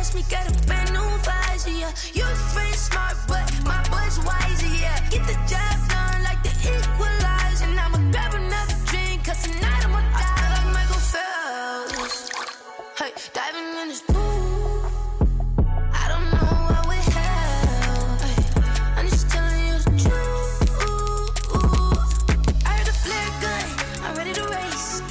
ask me, got a brand new visor, yeah. You friend smart, but my boy's wiser, yeah. Get the job done like the Equalizer. And I'ma grab another drink, cause tonight I'ma die like Michael Phelps. Hey, diving in this pool, I don't know what we have. Hey, I'm just telling you the truth. I heard the flare gun, I'm ready to race.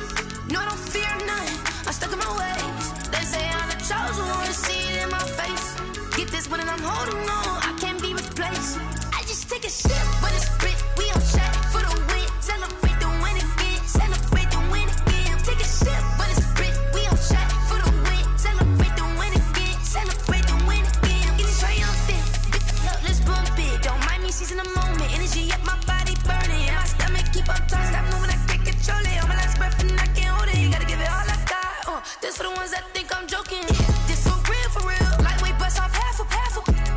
No, I don't fear none, I'm stuck in my ways. They say I'm the chosen one, see it in my face. Get this one and I'm holding on, I can't be replaced. I just take a sip, but it's spit, we on track for the win. Celebrate the win again, celebrate the win again. Take a sip, but it's spit, we on track for the win. Celebrate the win again, celebrate the win again. Getting triumphant, let's bump it. Don't mind me seizing the moment, energy up my body burning. My stomach keep on turning, stop moving, I can't control it. On my last breath and I can't hold it, you gotta give it all I got. This for the ones that think I'm joking. This for real, lightweight bust off half a.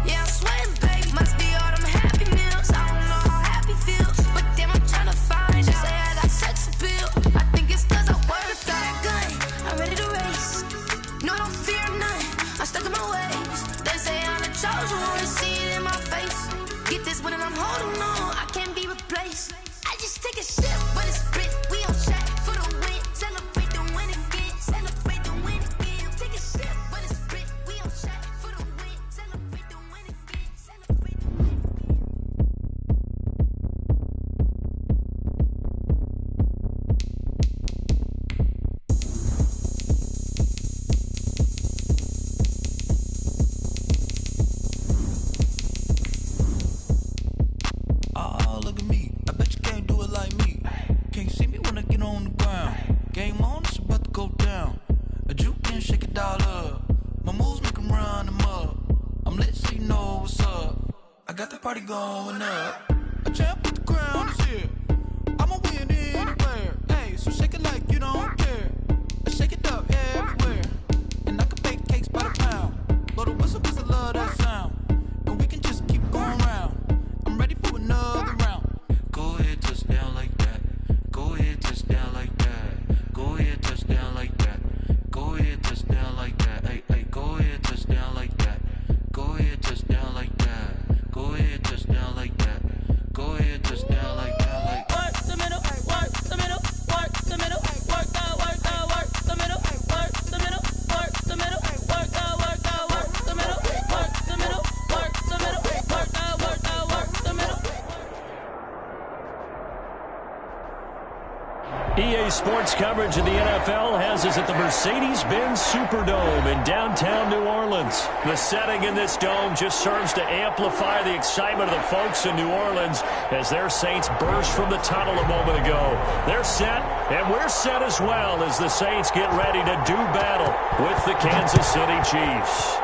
Yeah, I'm sweating, baby, must be all them happy meals. I don't know how happy feels, but damn, I'm tryna find you. Say I got sex appeal, I think it's cause I work that gun. I'm ready to race, no, I don't fear none, I'm stuck in my ways. They say I'm the chosen one, see it in my face. Get this one and I'm holding on, I can't be replaced. I just take a sip, but it's spit, we on track for the win. Celebrate the win again, celebrate the win again. Take a sip, but it's spit, we on track for the win. Celebrate the win again, celebrate the win again. Oh, look at me. I bet you can't do it like me. Can't see me when I get on the ground. Game on, it's about to go down. A juke can shake it all up. My moves make 'em run them up. I'm lit so you know what's up. I got the party going up. A champ with the crown is here. I'ma win anywhere. Hey, so shake it like you don't care. Shake it up everywhere. And I can bake cakes by the pound. Blow the whistle 'cause I love that sound. And we can just keep going round. I'm ready for another round. Go ahead, touch down like that. Go ahead, touch down like that. Go ahead, touch down like that. Go ahead, touch down like that. Hey, hey, go ahead, touch down like that. Go ahead, touch down like that. Go ahead, touch down like that. Go ahead, touch down like that. Like work the middle, work the middle, work the middle, work the middle, work the middle, work the middle, work the middle, work the middle, work the middle, work the middle, work the middle. EA Sports coverage of the NFL has us at the Mercedes-Benz Superdome in downtown New Orleans. The setting in this dome just serves to amplify the excitement of the folks in New Orleans as their Saints burst from the tunnel a moment ago. They're set, and we're set as well as the Saints get ready to do battle with the Kansas City Chiefs.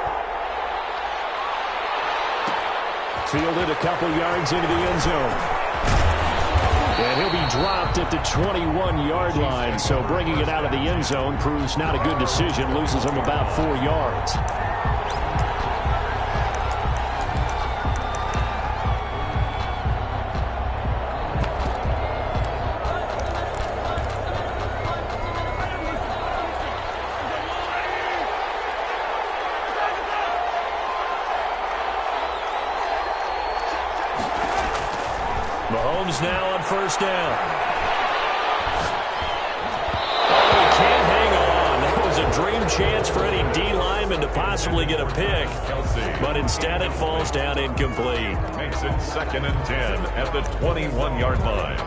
Fielded a couple yards into the end zone. And he'll be dropped at the 21-yard line, so bringing it out of the end zone proves not a good decision, loses him about 4 yards. Mahomes now on first down. Oh, he can't hang on. That was a dream chance for any D lineman to possibly get a pick. But instead it falls down incomplete. Makes it 2nd and 10 at the 21-yard line.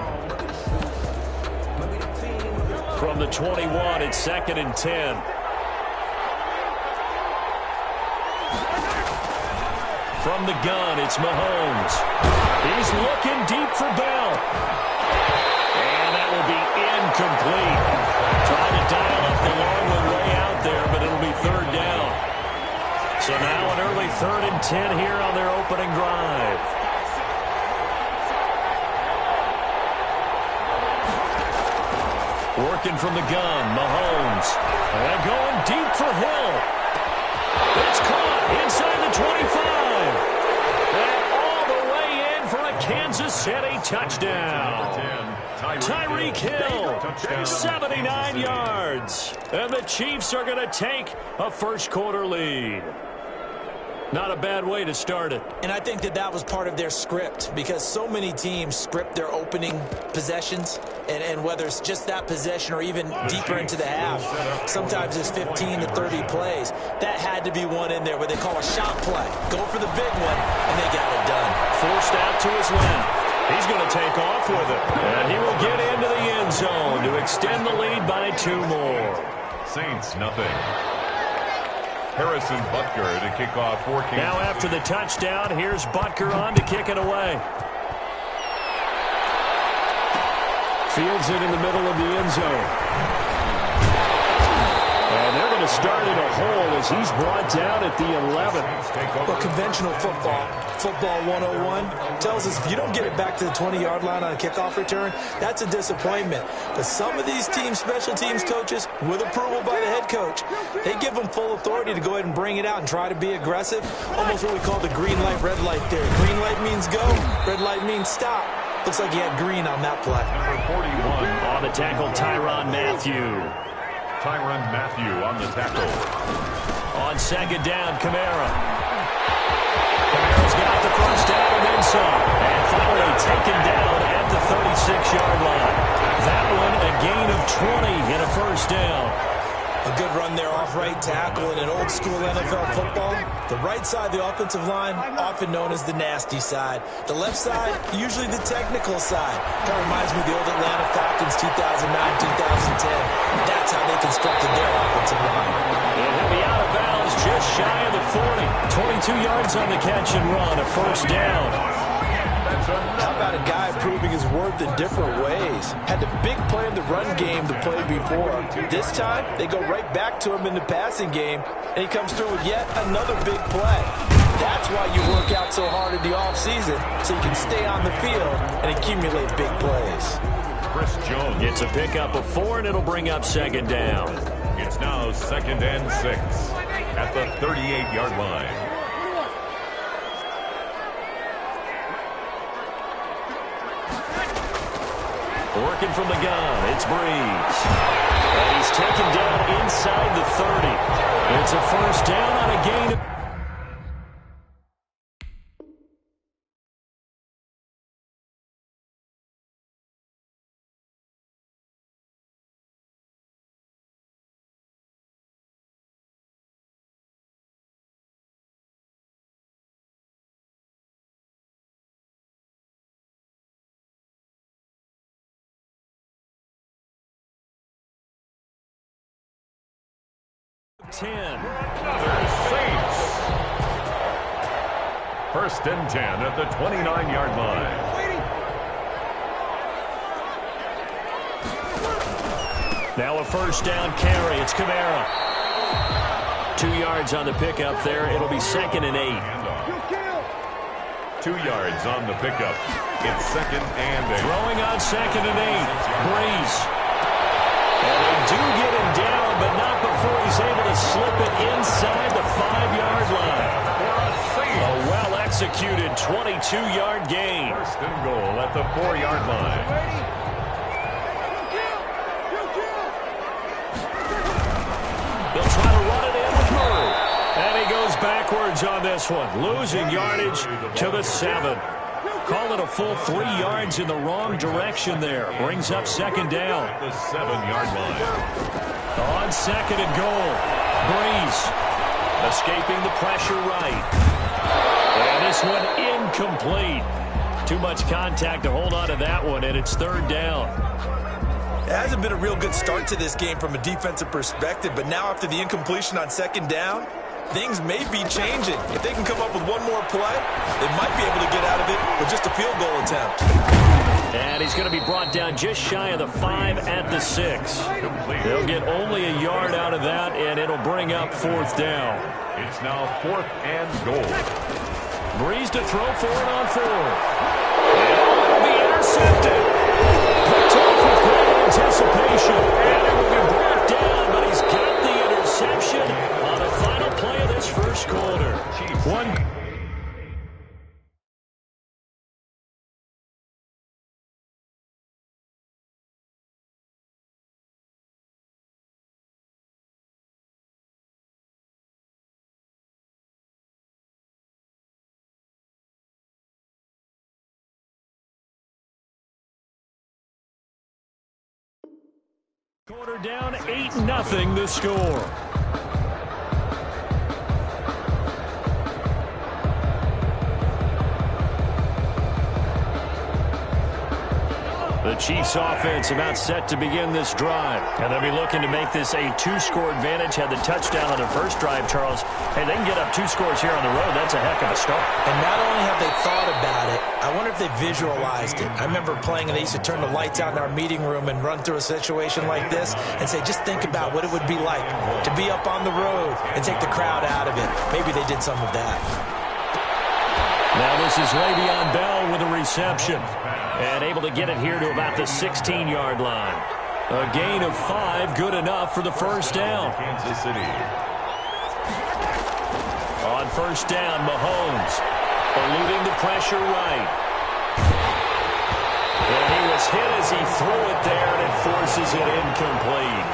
From the 21, it's 2nd and 10. From the gun, it's Mahomes. He's looking deep for Bell. And that will be incomplete. Trying to dial up the long one way out there, but it'll be 3rd down. So now an early 3rd and 10 here on their opening drive. Working from the gun, Mahomes. And going deep for Hill. It's caught inside the 25. And all the way in for a Kansas City touchdown. Tyreek Hill, 79 yards. And the Chiefs are going to take a first quarter lead. Not a bad way to start it. And I think that was part of their script, because so many teams script their opening possessions, and whether it's just that possession or even deeper into the half, sometimes it's 15 to 30 plays. That had to be one in there where they call a shot play. Go for the big one, and they got it done. Forced out to his left. He's going to take off with it. And he will get into the end zone to extend the lead by 2 more. Saints, nothing. Harrison Butker to kick off for Kansas Now after the touchdown, here's Butker on to kick it away. Fields it in the middle of the end zone. And they're going to start in a hole as he's brought down at the 11. Well, conventional football 101, tells us if you don't get it back to the 20-yard line on a kickoff return, that's a disappointment. But some of these teams, special teams coaches, with approval by the head coach, they give them full authority to go ahead and bring it out and try to be aggressive. Almost what we call the green light, red light theory. Green light means go, red light means stop. Looks like he had green on that play. Number 41. On the tackle, Tyrann Mathieu. Tyrann Mathieu on the tackle. On second down, Kamara. Kamara's got the first down and then some. And finally taken down at the 36-yard line. That one a gain of 20 and a first down. A good run there off right tackle in an old-school NFL football. The right side of the offensive line, often known as the nasty side. The left side, usually the technical side. Kind of reminds me of the old Atlanta Falcons 2009-2010. That's how they constructed their offensive line. And he'll be out of bounds just shy of the 40. 22 yards on the catch and run, a first down. How about a guy proving his worth in different ways? Had the big play in the run game to play before. This time, they go right back to him in the passing game, and he comes through with yet another big play. That's why you work out so hard in the offseason, so you can stay on the field and accumulate big plays. Chris Jones. It's a pickup of 4, and it'll bring up second down. It's now 2nd and 6 at the 38-yard line. Working from the gun, it's Brees. And he's taken down inside the 30. It's a first down on a gain of... Another Saints. 1st and 10 at the 29-yard line. Now a first down carry. It's Kamara. 2 yards on the pickup there. It'll be 2nd and 8. 2 yards on the pickup. It's 2nd and 8. Throwing on 2nd and 8. Brees. And they do get him down, but not before he's able to slip it inside the 5-yard line. A well-executed 22-yard gain. 1st and goal at the 4-yard line. They'll try to run it in with Murray. And he goes backwards on this one, losing yardage to the 7. Call it a full 3 yards in the wrong direction there. Brings up second down. At the 7-yard line. On second and goal, Brees escaping the pressure right. And this one incomplete. Too much contact to hold on to that one, and it's 3rd down. It hasn't been a real good start to this game from a defensive perspective, but now after the incompletion on 2nd down, things may be changing. If they can come up with one more play, they might be able to get out of it with just a field goal attempt. And he's going to be brought down just shy of the 5 at the 6. They'll get only a yard out of that, and it'll bring up 4th down. It's now 4th and goal. Brees to throw for it on 4th. And it'll be intercepted. Picked off with great anticipation. And it will be brought down, but he's got the interception on the final play of this first quarter. One. Quarter down, 8-0 the score. The Chiefs offense about set to begin this drive. And they'll be looking to make this a 2-score advantage. Had the touchdown on their first drive, Charles. Hey, they can get up 2 scores here on the road. That's a heck of a start. And not only have they thought about it, I wonder if they visualized it. I remember playing and they used to turn the lights out in our meeting room and run through a situation like this and say, just think about what it would be like to be up on the road and take the crowd out of it. Maybe they did some of that. Now this is Le'Veon Bell with a reception. And able to get it here to about the 16-yard line. A gain of 5, good enough for the first down. Kansas City. On first down, Mahomes eluding the pressure right. And he was hit as he threw it there, and it forces it incomplete.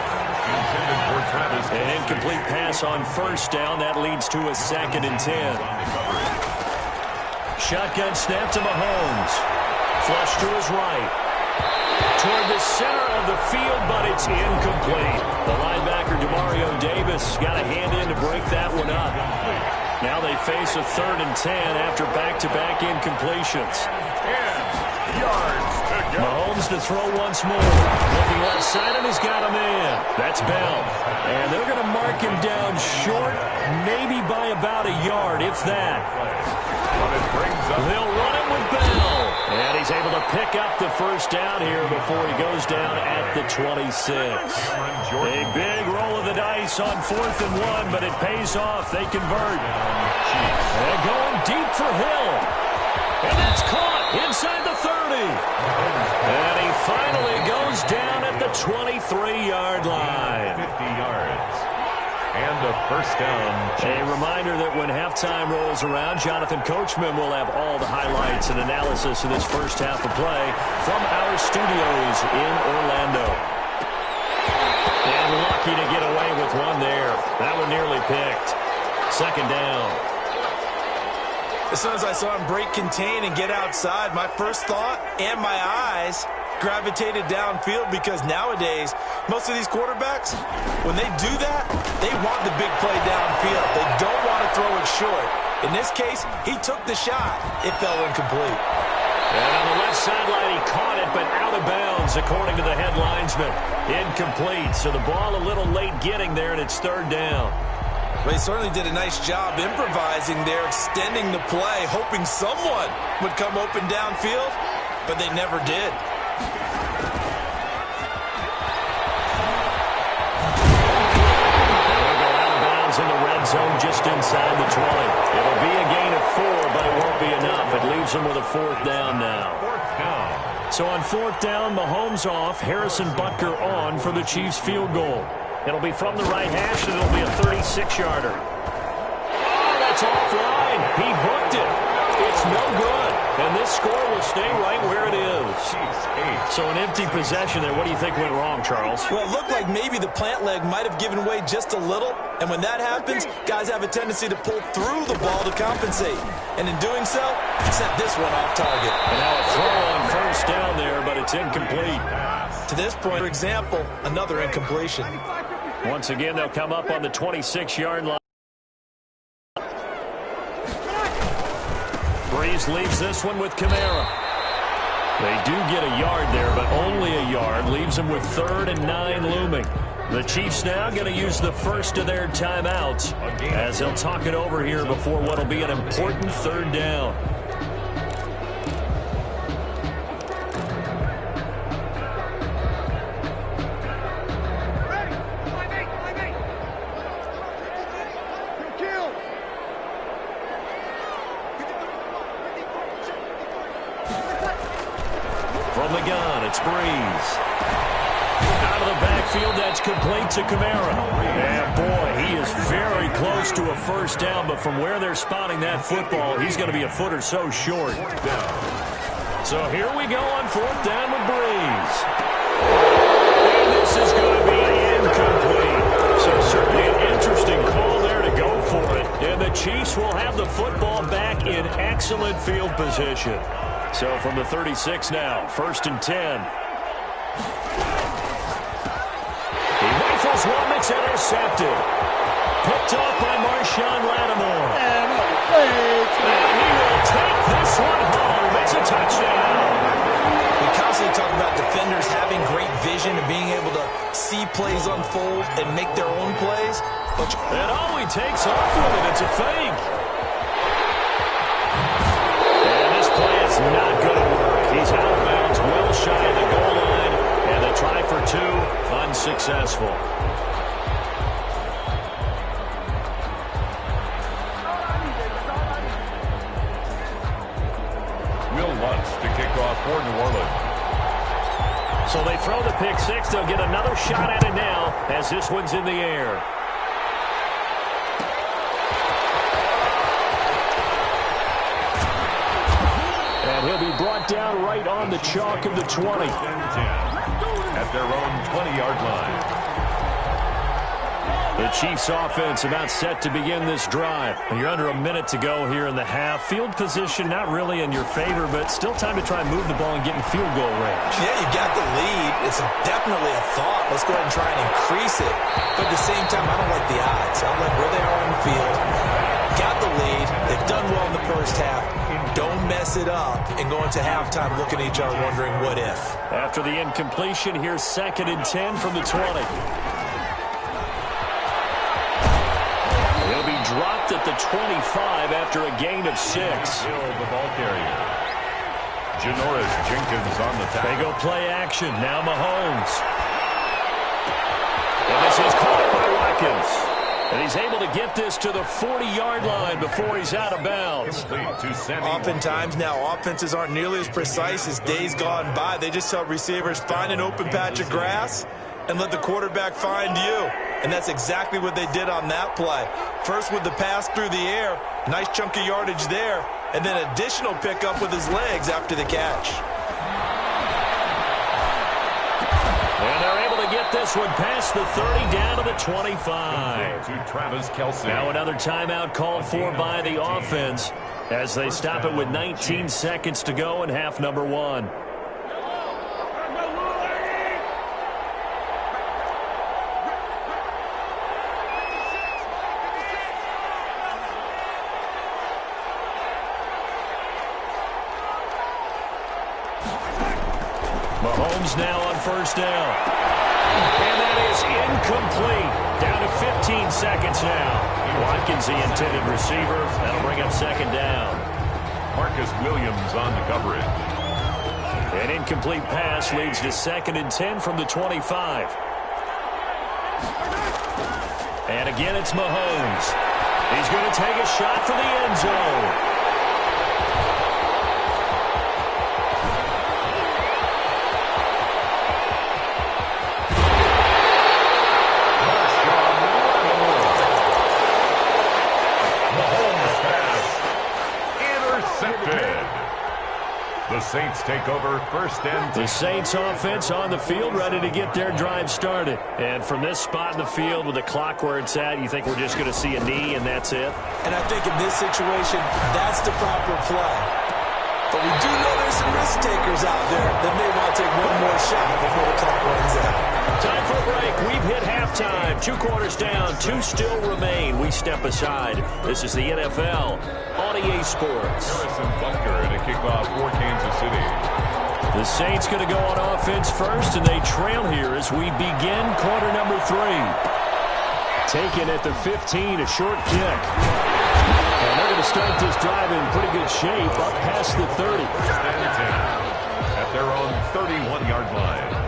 An incomplete pass on first down. That leads to a 2nd and 10. Shotgun snap to Mahomes. Flush to his right. Toward the center of the field, but it's incomplete. The linebacker, Demario Davis, got a hand in to break that one up. Now they face a 3rd and 10 after back-to-back incompletions. 10 yards to go. Mahomes to throw once more. Looking left side, and he's got a man. That's Bell. And they're going to mark him down short, maybe by about a yard, if that. They'll run him with Bell. And he's able to pick up the first down here before he goes down at the 26. A big roll of the dice on 4th and 1, but it pays off. They convert. They're going deep for Hill. And that's caught inside the 30. And he finally goes down at the 23-yard line. 50 yards. And a first down. A reminder that when halftime rolls around, Jonathan Coachman will have all the highlights and analysis of this first half of play from our studios in Orlando. And lucky to get away with one there. That one nearly picked. 2nd down. As soon as I saw him break contain and get outside, my first thought and my eyes gravitated downfield, because nowadays most of these quarterbacks, when they do that, they want the big play downfield. They don't want to throw it short. In this case, he took the shot. It fell incomplete. And on the left sideline, he caught it, but out of bounds, according to the head linesman. Incomplete, so the ball a little late getting there, and it's 3rd down. Well, he certainly did a nice job improvising there, extending the play, hoping someone would come open downfield, but they never did. In the red zone just inside the 20. It'll be a gain of 4, but it won't be enough. It leaves them with a 4th down now. 4th down. So on 4th down, Mahomes off, Harrison Butker on for the Chiefs field goal. It'll be from the right hash, and it'll be a 36-yarder. Oh, that's offline. He hooked it. It's no good. And this score will stay right where it is. So an empty possession there. What do you think went wrong, Charles? Well, it looked like maybe the plant leg might have given way just a little. And when that happens, guys have a tendency to pull through the ball to compensate. And in doing so, sent this one off target. And now a throw on first down there, but it's incomplete. To this point, for example, another incompletion. Once again, they'll come up on the 26-yard line. Breeze leaves this one with Kamara. They do get a yard there, but only a yard. Leaves them with 3rd and 9 looming. The Chiefs now going to use the first of their timeouts as they'll talk it over here before what will be an important 3rd down. From the gun, it's Breeze. Out of the backfield, that's complete to Kamara. And boy, he is very close to a first down, but from where they're spotting that football, he's going to be a foot or so short. So here we go on 4th down with Breeze. And this is going to be incomplete. So certainly an interesting call there to go for it. And the Chiefs will have the football back in excellent field position. So from the 36 now, 1st and 10. Here's one that's intercepted. Picked up by Marshawn Lattimore. And he will take this one home. It's a touchdown. We constantly talk about defenders having great vision and being able to see plays unfold and make their own plays. And he takes off with it. It's a fake. And this play is not going to work. He's out of bounds, well shy of the goal line. And the try for two, unsuccessful. Will Lutz to kick off for New Orleans. So they throw the pick six. They'll get another shot at it now as this one's in the air. And he'll be brought down right on the chalk of the 20. At their own 20-yard line. The Chiefs offense about set to begin this drive. You're under a minute to go here in the half. Field position not really in your favor, but still time to try and move the ball and get in field goal range. Yeah, you got the lead. It's definitely a thought. Let's go ahead and try and increase it. But at the same time, I don't like the odds. I like where they are on the field. Got the lead. They've done well in the first half. Don't mess it up and go into halftime looking at each other wondering what if. After the incompletion, here's 2nd and 10 from the 20. He'll be dropped at the 25 after a gain of 6. The ball carrier. Janoris Jenkins on the tackle. They go play action. Now Mahomes. And this is caught by Watkins. And he's able to get this to the 40-yard line before he's out of bounds. Oftentimes now, offenses aren't nearly as precise as days gone by. They just tell receivers, find an open patch of grass and let the quarterback find you. And that's exactly what they did on that play. First with the pass through the air, nice chunk of yardage there, and then additional pickup with his legs after the catch. And they're able to get this one past the 30 down to the 25. To Travis Kelce. Now another timeout called for by the offense as they stop it with 19 seconds to go in half number 1. Mahomes now on first down. And that is incomplete. Down to 15 seconds now. Watkins, the intended receiver. That'll bring up 2nd down. Marcus Williams on the coverage. An incomplete pass leads to 2nd and 10 from the 25. And again, it's Mahomes. He's going to take a shot for the end zone. The Saints take over 1st and 10. The Saints offense on the field ready to get their drive started. And from this spot in the field with the clock where it's at, you think we're just going to see a knee and that's it? And I think in this situation, that's the proper play. But we do know there's some risk takers out there that may want to take one more shot before the clock runs out. Time for a break. We've hit halftime. 2 quarters down. 2 still remain. We step aside. This is the NFL on EA Sports. Harrison Butker to kick off for Kansas City. The Saints going to go on offense first, and they trail here as we begin quarter number 3. Taken at the 15, a short kick. And they're going to start this drive in pretty good shape up past the 30. 1st and 10 at their own 31-yard line.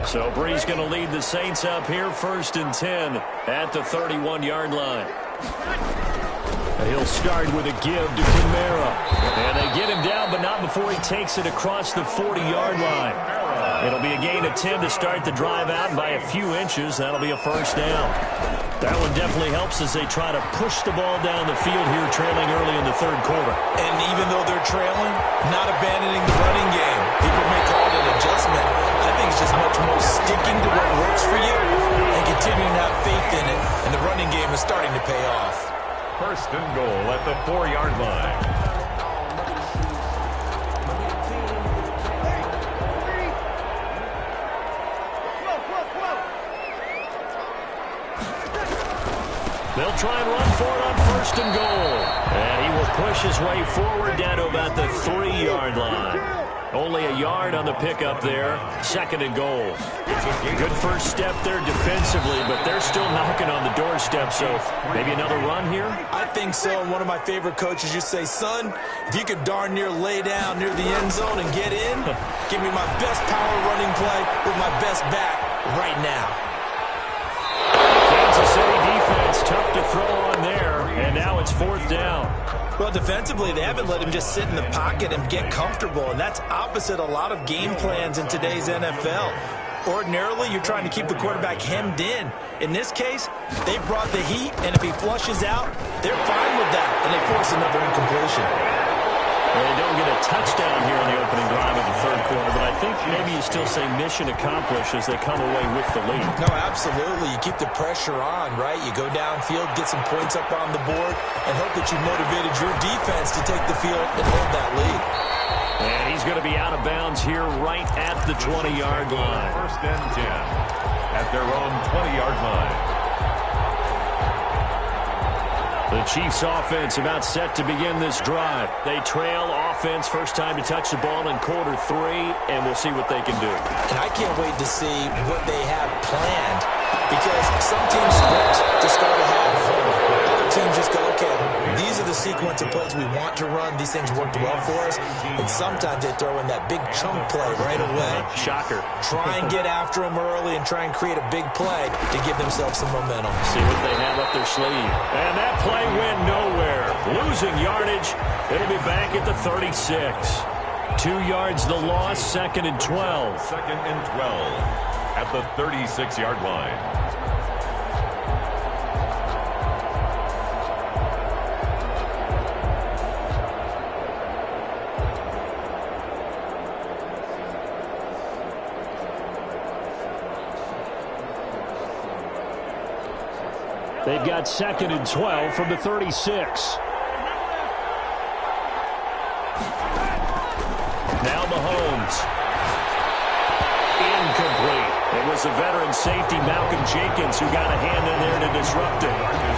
So Brees going to lead the Saints up here 1st and 10 at the 31-yard line. He'll start with a give to Kamara. And they get him down, but not before he takes it across the 40-yard line. It'll be a gain of 10 to start the drive out, and by a few inches, that'll be a 1st down. That one definitely helps as they try to push the ball down the field here, trailing early in the 3rd quarter. And even though they're trailing, not abandoning the running game. People may call it an adjustment. I think it's just much more sticking to what works for you and continuing to have faith in it. And the running First and goal at the 4-yard line. They'll try and run for it on first and goal. And he will push his way forward down to about the 3-yard line. Only a yard on the pickup there. Second and goal. Good first step there defensively, but they're still knocking on the doorstep, so maybe another run here? I think so. And one of my favorite coaches, you say, son, if you could darn near lay down near the end zone and get in, give me my best power running play with my best back right now. Kansas City defense tough to throw on there, and now it's fourth down. Well, defensively, they haven't let him just sit in the pocket and get comfortable, and that's opposite a lot of game plans in today's NFL. Ordinarily, you're trying to keep the quarterback hemmed in. In this case, they brought the heat, and if he flushes out, they're fine with that, and they force another incompletion. Well, they don't get a touchdown here on the opening drive of the third quarter, but I think maybe you still say mission accomplished as they come away with the lead. No, absolutely. You keep the pressure on, right? You go downfield, get some points up on the board, and hope that you motivated your defense to take the field and hold that lead. And he's going to be out of bounds here right at the 20-yard line. First and 10 at their own 20-yard line. The Chiefs offense about set to begin this drive. They trail offense, first time to touch the ball in quarter 3, and we'll see what they can do. And I can't wait to see what they have planned, because some teams script to start a half. Other teams just go, okay, these are the sequence of plays we want to run. These things worked well for us. And sometimes they throw in that big chunk play right away. Shocker. Try and get after them early and try and create a big play to give themselves some momentum. See what they have up their sleeve. And that play went nowhere. Losing yardage. It'll be back at the 36. 2 yards the loss, second and 12. Second and 12 at the 36-yard line. They've got second and 12 from the 36. Now Mahomes. Incomplete. It was the veteran safety Malcolm Jenkins who got a hand in there to disrupt it.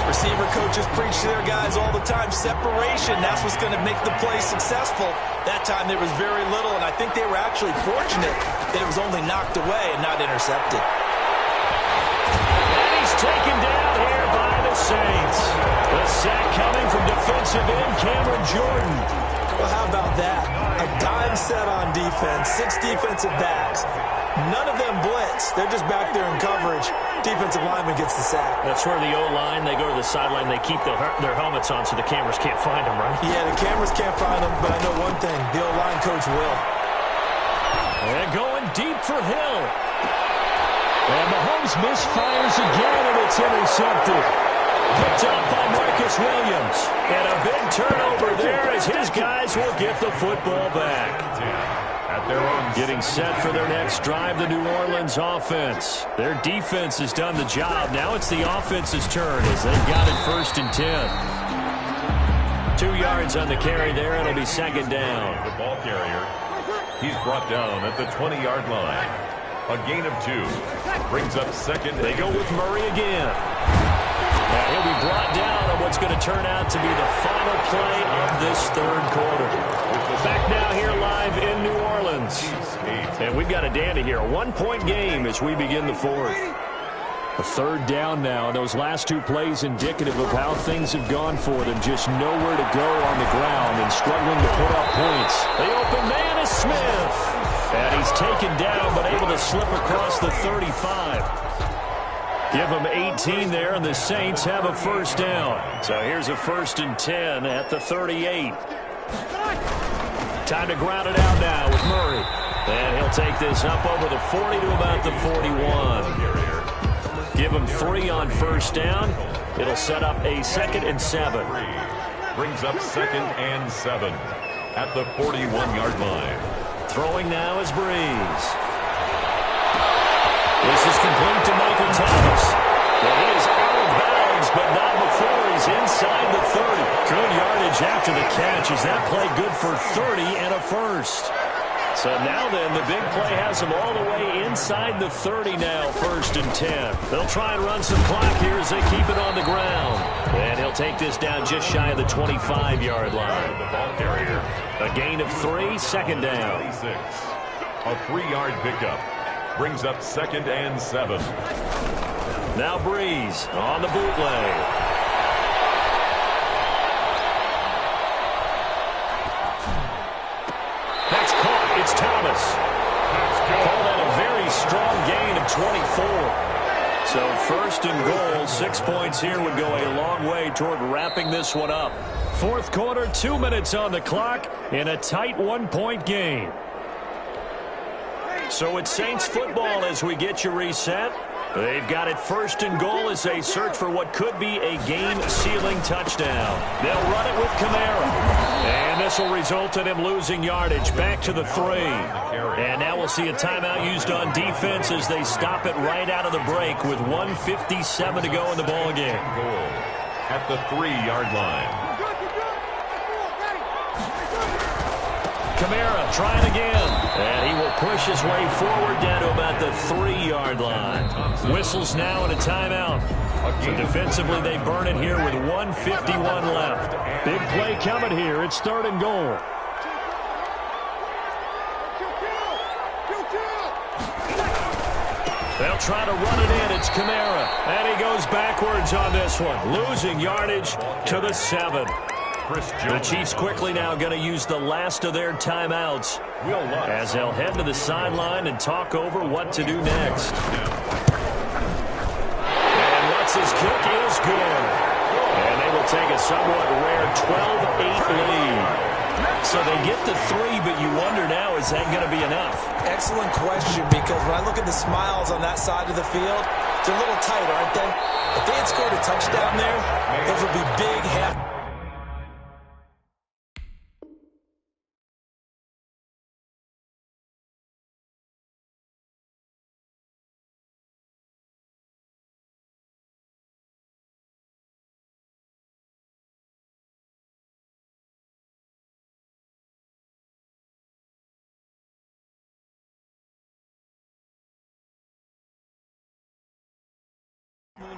Receiver coaches preach to their guys all the time. Separation, that's what's going to make the play successful. That time there was very little, and I think they were actually fortunate that it was only knocked away and not intercepted. And he's taken down here by the Saints. The sack coming from defensive end Cameron Jordan. Well, how about that? A dime set on defense, 6 defensive backs. None of them blitz. They're just back there in coverage. Defensive lineman gets the sack. That's where the O-line, they go to the sideline, they keep their helmets on so the cameras can't find them, right? Yeah, the cameras can't find them, but I know one thing. The O-line coach will. And going deep for Hill. And Mahomes misfires again, and it's intercepted. Picked up by Marcus Williams. And a big turnover there as his guys will get the football back. At their own getting set for their next drive, the New Orleans offense. Their defense has done the job. Now it's the offense's turn as they've got it first and 10. 2 yards on the carry there. It'll be second down. The ball carrier. He's brought down at the 20-yard line. A gain of 2. Brings up second. They go with Murray again. Now he'll be brought down on what's going to turn out to be the final play of this third quarter. Back now here live in New Orleans. And we've got a dandy here. A 1-point game as we begin the fourth. A third down now. And those last 2 plays indicative of how things have gone for them. Just nowhere to go on the ground and struggling to put up points. The open man is Smith. And he's taken down but able to slip across the 35. Give them 18 there, and the Saints have a first down. So here's a first and 10 at the 38. Time to ground it out now with Murray. And he'll take this up over the 40 to about the 41. Give him 3 on first down. It'll set up a second and 7. Brings up second and 7 at the 41-yard line. Throwing now is Breeze. This is complete to Michael Thomas. Well, he is out of bounds, but not before he's inside the after the catch. Is that play good for 30 and a first? So now then, the big play has them all the way inside the 30 now, 1st and 10. They'll try and run some clock here as they keep it on the ground. And he'll take this down just shy of the 25-yard line. The ball carrier. A gain of 3, 2nd down. 26. A 3-yard pickup. Brings up 2nd and 7. Now Breeze on the bootleg. That's caught. It's Thomas. Call that a very strong gain of 24. So 1st and goal, 6 points here would go a long way toward wrapping this one up. 4th quarter, 2 minutes on the clock in a tight 1-point game. So it's Saints football as we get you reset. They've got it 1st and goal as they search for what could be a game-sealing touchdown. They'll run it with Kamara. And this will result in him losing yardage back to the 3. And now we'll see a timeout used on defense as they stop it right out of the break with 1:57 to go in the ballgame. Goal at the 3-yard line. Kamara trying again. And he will push his way forward down to about the 3-yard line. Whistles now and a timeout. So defensively they burn it here with 1:51 left. Big play coming here. It's 3rd and goal. They'll try to run it in. It's Kamara. And he goes backwards on this one. Losing yardage to the 7. The Chiefs quickly now going to use the last of their timeouts as they'll head to the sideline and talk over what to do next. And Lutz's kick is good. And they will take a somewhat rare 12-8 lead. So they get the 3, but you wonder now, is that going to be enough? Excellent question, because when I look at the smiles on that side of the field, they're a little tight, aren't they? If they had scored a touchdown there, those would be big half.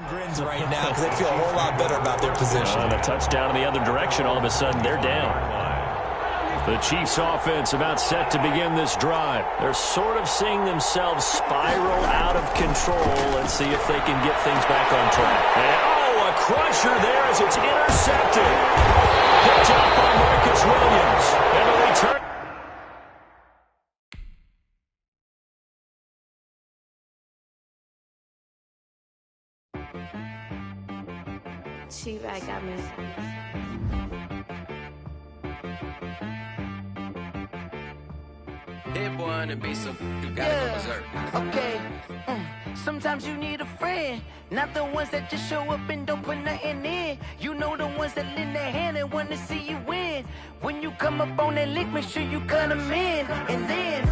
Grins right now because they feel a whole lot better about their position. And a touchdown in the other direction, all of a sudden they're down. The Chiefs offense about set to begin this drive. They're sort of seeing themselves spiral out of control. Let's see if they can get things back on track. And, a crusher there as it's intercepted. Picked up by Marcus Williams. And the return. She-Rag got me. Hit boy on the beat, so you gotta go berserk. Okay. Sometimes you need a friend, not the ones that just show up and don't put nothing in. You know the ones that lend their hand and want to see you win. When you come up on that lick, make sure you cut them in. And then,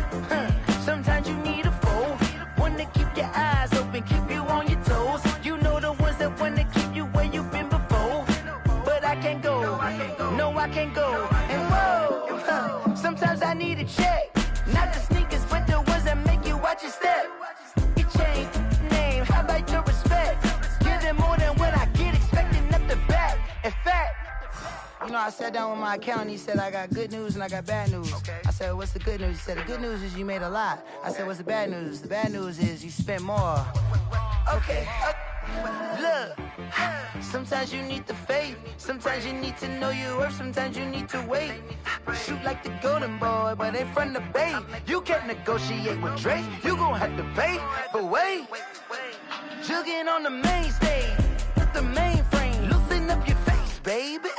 sometimes you need a foe, one to keep your eyes open, keep you on your toes. You know the ones that want to keep you where you've been before. But I can't go, no I can't go. And whoa, sometimes I need a check. Not the sneakers, but the ones that make you watch your step. It changed name, how about your respect? Give them more than what I get, expecting up the back. In fact, you know, I sat down with my accountant, he said, I got good news and I got bad news. I said, what's the good news? He said, the good news is you made a lot. I said, what's the bad news? The bad news is you spent more. Okay. Look, sometimes you need the faith, sometimes you need to know your worth, sometimes you need to wait. Shoot like the golden boy, but ain't from the bay. You can't negotiate with Drake, you gon' have to pay. But wait, jugging on the main stage, with the mainframe, loosen up your face, baby.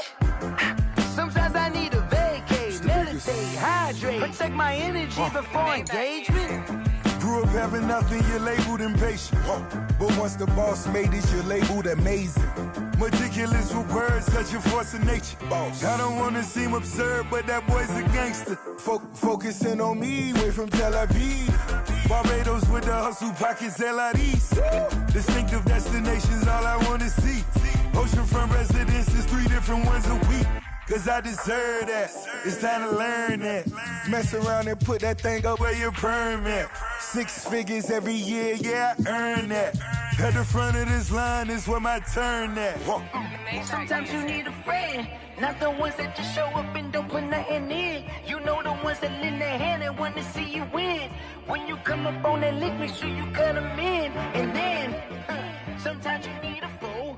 Sometimes I need a vacate, meditate, hydrate, protect my energy before engagement. Grew up having nothing, you're labeled impatient. But once the boss made it, you're labeled amazing. Meticulous with words, such a force of nature. I don't want to seem absurd, but that boy's a gangster. Focusing on me, way from Tel Aviv. Barbados with the hustle pockets, LIDs. Distinctive destinations, all I want to see. Oceanfront residences, 3 different ones a week. cause I deserve that. It's time to learn that. Mess around and put that thing up where your permit. 6 figures every year, yeah, I earn that. At the front of this line is where my turn at. Sometimes you need a friend, not the ones that just show up and don't put nothing in. You know the ones that lend their hand and want to see you win. When you come up on that lick, make sure you cut them in. And then, sometimes you need a fool.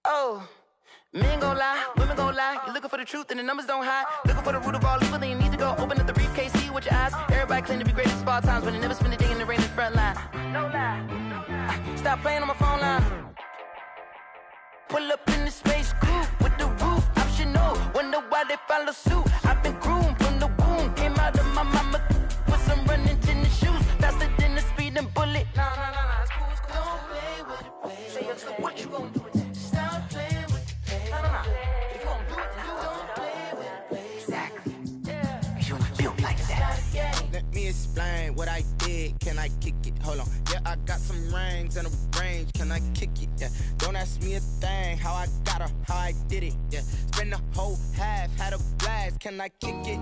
Oh, men gon' lie, women gon' lie. You're looking for the truth and the numbers don't hide. Looking for the root of all evil, then you need to go open up the briefcase, see with your eyes. Everybody claim to be great at small times, but they never spend a day in the rain in the front line. No lie. Stop playing on my phone line. Pull up in the space coupe with the roof optional. Wonder why they follow suit. I've been groomed from the womb. Came out of my mama with some running tennis shoes. Faster than the speeding bullet. Nah, it's cool, it's cool. Don't play with it, play. Say so what you gon' do with it? Stop playing with it, play. Nah. If you gon' do it, then don't play with it, play. Exactly. Yeah. You built like that. Let me explain what I did. Can I kick it? Hold on. Yeah, I got some rings and a range. Can I kick it? Yeah. Don't ask me a thing. How I got her, how I did it. Yeah. Spend the whole half, had a blast. Can I kick it?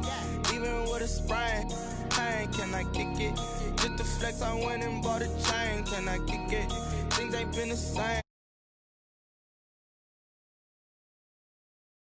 Even with a sprain. Pain, can I kick it? Just the flex, I went and bought a chain. Can I kick it? Things ain't been the same.